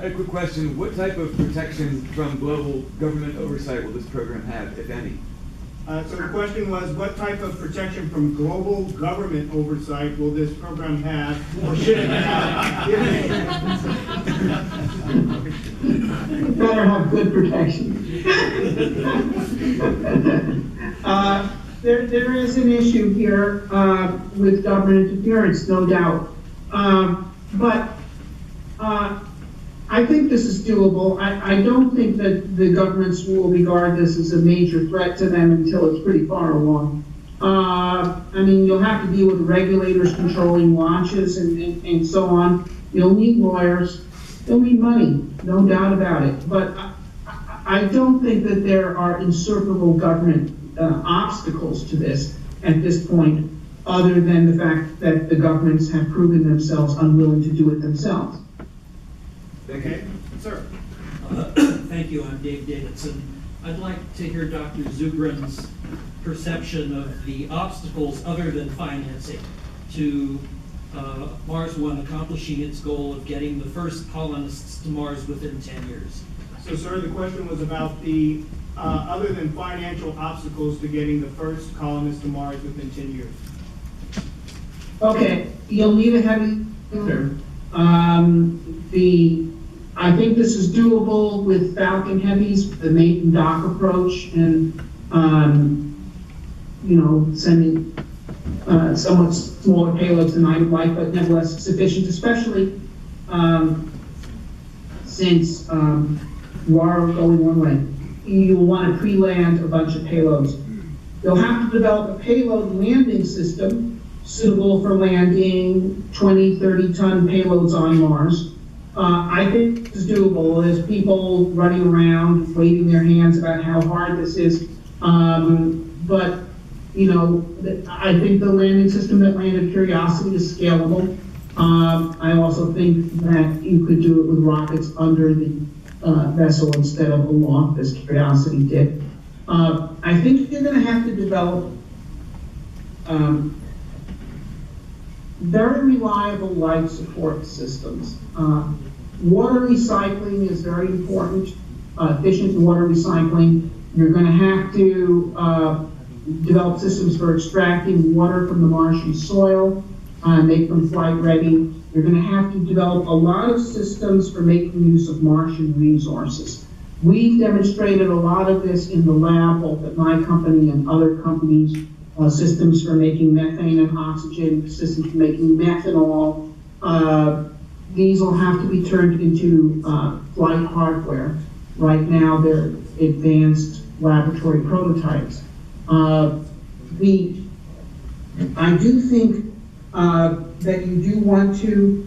I had a quick question. What type of protection from global government oversight will this program have, if any? So the question was, what type of protection from global government oversight will this program have, or should it have? It better have good protection. There is an issue here with government interference, no doubt. But I think this is doable. I don't think that the governments will regard this as a major threat to them until it's pretty far along. I mean, you'll have to deal with regulators controlling launches and so on. You'll need lawyers. You'll need money, no doubt about it. But I don't think that there are insuperable government obstacles to this at this point, other than the fact that the governments have proven themselves unwilling to do it themselves. Okay, sir. Thank you. I'm Dave Davidson. I'd like to hear Dr. Zubrin's perception of the obstacles other than financing to Mars One accomplishing its goal of getting the first colonists to Mars within 10 years. So, sir, the question was about the other than financial obstacles to getting the first colonists to Mars within 10 years. Okay, you'll need a heavy lifter. I think this is doable with Falcon Heavies, the mate and dock approach, and you know, sending somewhat smaller payloads than I would like, but nevertheless sufficient, especially since you are going one way. You'll want to pre-land a bunch of payloads. You'll have to develop a payload landing system suitable for landing 20, 30-ton payloads on Mars. I think it's doable. There's people running around waving their hands about how hard this is. But, you know, I think the landing system that landed Curiosity is scalable. I also think that you could do it with rockets under the vessel instead of aloft, as Curiosity did. I think you're going to have to develop very reliable life support systems. Water recycling is very important, efficient water recycling. You're going to have to develop systems for extracting water from the Martian soil, make them flight ready. You're going to have to develop a lot of systems for making use of Martian resources. We've demonstrated a lot of this in the lab, both at my company and other companies. Systems for making methane and oxygen, systems for making methanol. These will have to be turned into flight hardware. Right now, they're advanced laboratory prototypes. I do think that you do want to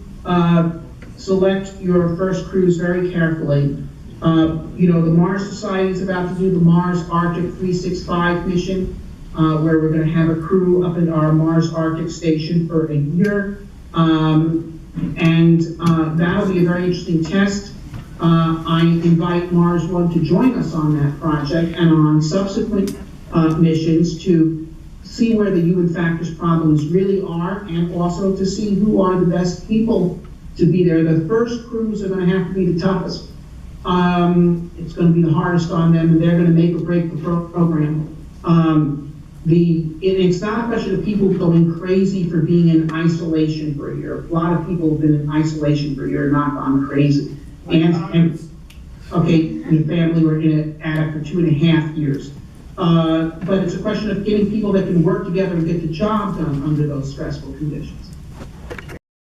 select your first cruise very carefully. You know, the Mars Society is about to do the Mars Arctic 365 mission, where we're going to have a crew up in our Mars Arctic station for a year. That'll be a very interesting test. I invite Mars One to join us on that project and on subsequent missions to see where the human factors problems really are, and also to see who are the best people to be there. The first crews are going to have to be the toughest. It's going to be the hardest on them, and they're going to make or break the program. It's not a question of people going crazy for being in isolation for a year. A lot of people have been in isolation for a year, not gone crazy. And okay, your family were in an attic for 2.5 years. But it's a question of getting people that can work together and get the job done under those stressful conditions.